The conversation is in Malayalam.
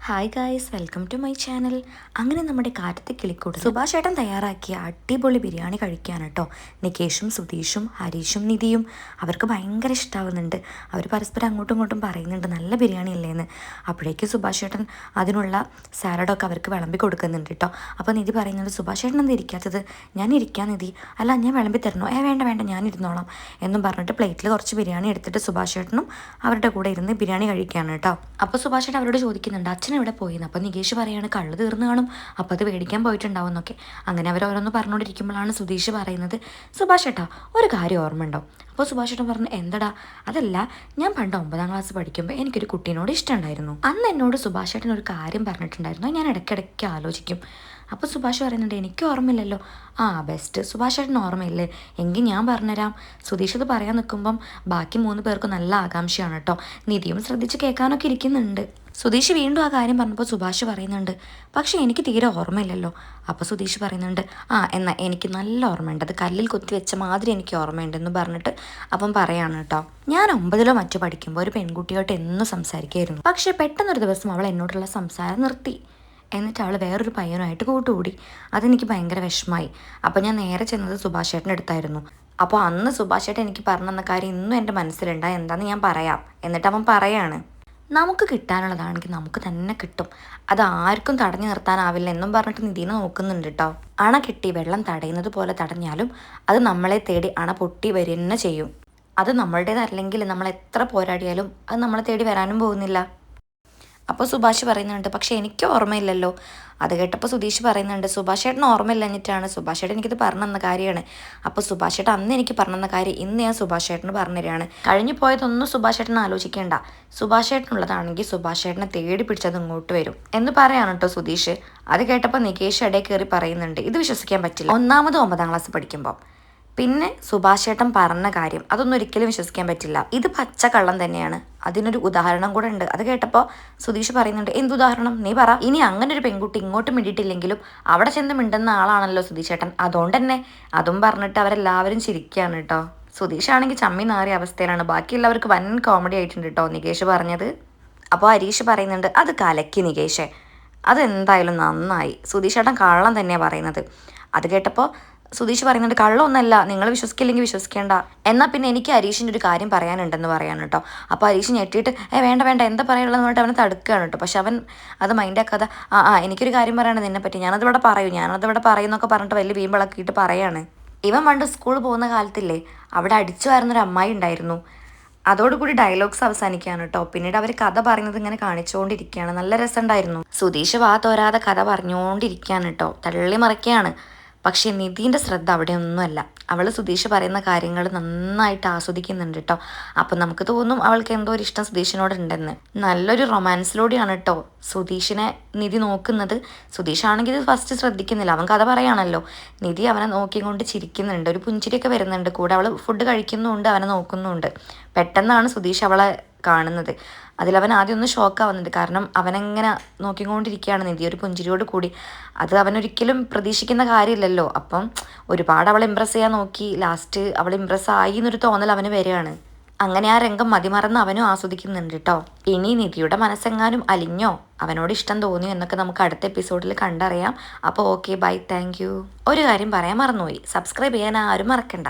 Hi guys, welcome to my channel. അങ്ങനെ നമ്മുടെ കാറ്റത്തെ കിളിക്കൂട് സുഭാഷ് ഏട്ടൻ തയ്യാറാക്കിയ അടിപൊളി ബിരിയാണി കഴിക്കാൻ കേട്ടോ. നികേഷും സുധീഷും ഹരീഷും നിധിയും അവർക്ക് ഭയങ്കര ഇഷ്ടമാവുന്നുണ്ട്. അവർ പരസ്പരം അങ്ങോട്ടും ഇങ്ങോട്ടും പറയുന്നുണ്ട് നല്ല ബിരിയാണി അല്ലേന്ന്. അപ്പോഴേക്കും സുഭാഷ് ഏട്ടൻ അതിനുള്ള സാലഡൊക്കെ അവർക്ക് വിളമ്പി കൊടുക്കുന്നുണ്ട് കേട്ടോ. അപ്പോൾ നിധി പറയുന്നുണ്ട്, സുഭാഷ് ഏട്ടൻ എന്താ ഇരിക്കാത്തത്? ഞാൻ ഇരിക്കാൻ നിധി. അല്ല, ഞാൻ വിളമ്പി തരണോ? വേണ്ട വേണ്ട, ഞാൻ ഇരുന്നോളാം എന്നും പറഞ്ഞിട്ട് പ്ലേറ്റിൽ കുറച്ച് ബിരിയാണി എടുത്തിട്ട് സുഭാഷ് ഏട്ടനും അവരുടെ കൂടെ ഇരുന്ന് ബിരിയാണി കഴിക്കുകയാണ് കേട്ടോ. അപ്പോൾ സുഭാഷ് ഏട്ടൻ അവരോട് ചോദിക്കുന്നുണ്ട്, അച്ഛൻ എവിടെ പോയിന്ന്? അപ്പോൾ നികേഷ് പറയാണ്, കള്ള് തീർന്നു കാണും, അപ്പോൾ അത് മേടിക്കാൻ പോയിട്ടുണ്ടാവും എന്നൊക്കെ. അങ്ങനെ അവർ ഓരോന്ന് പറഞ്ഞുകൊണ്ടിരിക്കുമ്പോഴാണ് സുധീഷ് പറയുന്നത്, സുഭാഷ് ഏട്ടാ ഒരു കാര്യം ഓർമ്മയുണ്ടോ? അപ്പോൾ സുഭാഷ് ഏട്ടൻ പറഞ്ഞു, എന്തടാ? അതല്ല, ഞാൻ പണ്ട് 9ാം ക്ലാസ് പഠിക്കുമ്പോൾ എനിക്കൊരു കുട്ടീനോട് ഇഷ്ടമുണ്ടായിരുന്നു. അന്ന് എന്നോട് സുഭാഷ് ഏട്ടൻ ഒരു കാര്യം പറഞ്ഞിട്ടുണ്ടായിരുന്നു, ഞാൻ ഇടയ്ക്കിടയ്ക്ക് ആലോചിക്കും. അപ്പോൾ സുഭാഷ് പറയുന്നുണ്ട്, എനിക്ക് ഓർമ്മയില്ലല്ലോ. ബെസ്റ്റ്, സുഭാഷ് ഏട്ടൻ ഓർമ്മയില്ലേ? എങ്കിൽ ഞാൻ പറഞ്ഞുതരാം. സുധീഷ് ഇത് പറയാൻ നിൽക്കുമ്പം ബാക്കി 3 പേർക്ക് നല്ല ആകാംക്ഷയാണ് കേട്ടോ. നിധിയും ശ്രദ്ധിച്ച് കേൾക്കാനൊക്കെ ഇരിക്കുന്നുണ്ട്. സുധീഷ് വീണ്ടും ആ കാര്യം പറഞ്ഞപ്പോൾ സുഭാഷ് പറയുന്നുണ്ട്, പക്ഷേ എനിക്ക് തീരെ ഓർമ്മയില്ലല്ലോ. അപ്പോൾ സുധീഷ് പറയുന്നുണ്ട്, എന്നാൽ എനിക്ക് നല്ല ഓർമ്മയുണ്ട്, അത് കല്ലിൽ കുത്തി വെച്ച മാതിരി എനിക്ക് ഓർമ്മയുണ്ടെന്ന് പറഞ്ഞിട്ട് അവൻ പറയാണ് കേട്ടോ. ഞാൻ 9ലോ മറ്റോ പഠിക്കുമ്പോൾ ഒരു പെൺകുട്ടിയോട്ട് എന്നും സംസാരിക്കുമായിരുന്നു. പക്ഷേ പെട്ടെന്നൊരു ദിവസം അവൾ എന്നോടുള്ള സംസാരം നിർത്തി. എന്നിട്ട് അവൾ വേറൊരു പയ്യനുമായിട്ട് കൂട്ടുകൂടി. അതെനിക്ക് ഭയങ്കര വിഷമമായി. അപ്പോൾ ഞാൻ നേരെ ചെന്നത് സുഭാഷ് ഏട്ടൻ്റെ അടുത്തായിരുന്നു. അപ്പോൾ അന്ന് സുഭാഷ് ഏട്ടൻ എനിക്ക് പറഞ്ഞു തന്ന കാര്യം ഇന്നും എൻ്റെ മനസ്സിലുണ്ട്, എന്താണെന്ന് ഞാൻ പറയാം. എന്നിട്ട് അവൻ പറയാണ്, നമുക്ക് കിട്ടാനുള്ളതാണെങ്കിൽ നമുക്ക് തന്നെ കിട്ടും, അത് ആർക്കും തടഞ്ഞു നിർത്താനാവില്ല എന്നും പറഞ്ഞിട്ട് നിധീനെ നോക്കുന്നുണ്ട് കേട്ടോ. അണ കെട്ടി വെള്ളം തടയുന്നത് പോലെ തടഞ്ഞാലും അത് നമ്മളെ തേടി അണ പൊട്ടി വരിക ചെയ്യും. അത് നമ്മളുടേതല്ലെങ്കിൽ നമ്മൾ എത്ര പോരാടിയാലും അത് നമ്മളെ തേടി വരാനും പോകുന്നില്ല. അപ്പോൾ സുഭാഷ് പറയുന്നുണ്ട്, പക്ഷേ എനിക്ക് ഓർമ്മയില്ലല്ലോ. അത് കേട്ടപ്പോൾ സുധീഷ് പറയുന്നുണ്ട്, സുഭാഷ് ഏട്ടൻ ഓർമ്മയില്ലഞ്ഞിട്ടാണ്, സുഭാഷ് ഏട്ടൻ എനിക്കിത് പറഞ്ഞു തന്ന കാര്യമാണ്. അപ്പോൾ സുഭാഷ് ഏട്ടൻ അന്ന് എനിക്ക് പറഞ്ഞു തന്ന കാര്യം ഇന്ന് ഞാൻ സുഭാഷ് ഏട്ടന് പറഞ്ഞു തരികയാണ്. കഴിഞ്ഞു പോയതൊന്നും സുഭാഷ് ഏട്ടൻ ആലോചിക്കേണ്ട, സുഭാഷ് ഏട്ടനുള്ളതാണെങ്കിൽ സുഭാഷ് ഏട്ടനെ തേടി പിടിച്ചത് ഇങ്ങോട്ട് വരും എന്ന് പറയാണ് കേട്ടോ സുധീഷ്. അത് കേട്ടപ്പോൾ നികേഷ് ഇടയിൽ കയറി പറയുന്നുണ്ട്, ഇത് വിശ്വസിക്കാൻ പറ്റില്ല. ഒന്നാമത് 9ാം ക്ലാസ് പഠിക്കുമ്പോൾ, പിന്നെ സുഭാഷ് ഏട്ടൻ പറഞ്ഞ കാര്യം അതൊന്നും ഒരിക്കലും വിശ്വസിക്കാൻ പറ്റില്ല. ഇത് പച്ച കള്ളം തന്നെയാണ്. അതിനൊരു ഉദാഹരണം കൂടെ ഉണ്ട്. അത് കേട്ടപ്പോൾ സുധീഷ് പറയുന്നുണ്ട്, എന്തുദാഹരണം? നീ പറ. ഇനി അങ്ങനെ ഒരു പെൺകുട്ടി ഇങ്ങോട്ട് മിണ്ടിയിട്ടില്ലെങ്കിലും അവിടെ ചെന്ന് മിണ്ടുന്ന ആളാണല്ലോ സുധീഷ് ഏട്ടൻ, അതുകൊണ്ട് തന്നെ. അതും പറഞ്ഞിട്ട് അവരെല്ലാവരും ചിരിക്കുകയാണ് കേട്ടോ. സുധീഷ് ആണെങ്കിൽ ചമ്മി നാറിയ അവസ്ഥയിലാണ്. ബാക്കിയുള്ളവർക്ക് വൻ കോമഡി ആയിട്ടുണ്ട് കേട്ടോ നികേഷ് പറഞ്ഞത്. അപ്പോൾ ഹരീഷ് പറയുന്നുണ്ട്, അത് കലക്കി നികേഷേ, അതെന്തായാലും നന്നായി. സുധീഷ് ഏട്ടൻ കള്ളം തന്നെയാണ് പറയുന്നത്. അത് കേട്ടപ്പോൾ സുധീഷ് പറയുന്നുണ്ട്, കള്ളമൊന്നല്ല, നിങ്ങൾ വിശ്വസിക്കില്ലെങ്കിൽ വിശ്വസിക്കേണ്ട. എന്നാൽ പിന്നെ എനിക്ക് ഹരീഷിൻ്റെ ഒരു കാര്യം പറയാനുണ്ടെന്ന് പറയാൻ കേട്ടോ. അപ്പോൾ ഹരീഷ് ഞെട്ടിയിട്ട് വേണ്ട വേണ്ട, എന്താ പറയാനുള്ളതെന്ന് പറഞ്ഞിട്ട് അവനെ തടുക്കുകയാണ് കേട്ടോ. പക്ഷെ അവൻ അത് മൈൻഡാക്കാതെ എനിക്കൊരു കാര്യം പറയണം നിന്നെപ്പറ്റി, ഞാനതിവിടെ പറയുന്നൊക്കെ പറഞ്ഞിട്ട് വലിയ വീമ്പിളക്കിയിട്ട് പറയാണ്. ഇവൻ പണ്ട് സ്കൂളിൽ പോകുന്ന കാലത്തില്ലേ, അവിടെ അടിച്ചു വരുന്നൊരു അമ്മായി ഉണ്ടായിരുന്നു. അതോടുകൂടി ഡയലോഗ്സ് അവസാനിക്കുകയാണ് കേട്ടോ. പിന്നീട് അവർ കഥ പറയുന്നത് ഇങ്ങനെ കാണിച്ചുകൊണ്ടിരിക്കുകയാണ്. നല്ല രസമുണ്ടായിരുന്നു. സുധീഷ് തോരാതെ കഥ പറഞ്ഞുകൊണ്ടിരിക്കുകയാണ് കേട്ടോ, തള്ളി മറിക്കുകയാണ്. പക്ഷേ നിധീൻ്റെ ശ്രദ്ധ അവിടെ ഒന്നുമല്ല. അവൾ സുധീഷ് പറയുന്ന കാര്യങ്ങൾ നന്നായിട്ട് ആസ്വദിക്കുന്നുണ്ട് കേട്ടോ. അപ്പം നമുക്ക് തോന്നും അവൾക്ക് എന്തോ ഒരു ഇഷ്ടം സുധീഷിനോടുണ്ടെന്ന്. നല്ലൊരു റൊമാൻസിലൂടെയാണ് കേട്ടോ സുധീഷിനെ നിധി നോക്കുന്നത്. സുധീഷാണെങ്കിൽ ഇത് ഫസ്റ്റ് ശ്രദ്ധിക്കുന്നില്ല, അവൻ കഥ പറയാണല്ലോ. നിധി അവനെ നോക്കിക്കൊണ്ട് ചിരിക്കുന്നുണ്ട്, ഒരു പുഞ്ചിരിയൊക്കെ വരുന്നുണ്ട്. കൂടെ അവൾ ഫുഡ് കഴിക്കുന്നുമുണ്ട്, അവനെ നോക്കുന്നുമുണ്ട്. പെട്ടെന്നാണ് സുധീഷ് അവളെ കാണുന്നത്. അതിലവൻ ആദ്യം ഒന്ന് ഷോക്കാവുന്നുണ്ട്, കാരണം അവനെങ്ങനെ നോക്കിക്കൊണ്ടിരിക്കുകയാണ് നിധി ഒരു പുഞ്ചിരിയോട് കൂടി. അത് അവനൊരിക്കലും പ്രതീക്ഷിക്കുന്ന കാര്യമില്ലല്ലോ. അപ്പം ഒരുപാട് അവളെ ഇമ്പ്രസ് ചെയ്യാൻ നോക്കി, ലാസ്റ്റ് അവൾ ഇമ്പ്രസ് ആയി എന്നൊരു തോന്നൽ അവന് വരികയാണ്. അങ്ങനെ ആ രംഗം മതിമറന്ന് അവനും ആസ്വദിക്കുന്നുണ്ട് കേട്ടോ. ഇനി നിധിയുടെ മനസ്സെങ്ങാനും അലിഞ്ഞോ, അവനോട് ഇഷ്ടം തോന്നിയോ എന്നൊക്കെ നമുക്ക് അടുത്ത എപ്പിസോഡിൽ കണ്ടറിയാം. അപ്പോൾ ഓക്കെ, ബൈ, താങ്ക് യു. ഒരു കാര്യം പറയാൻ മറന്നുപോയി, സബ്സ്ക്രൈബ് ചെയ്യാൻ ആരും മറക്കണ്ട.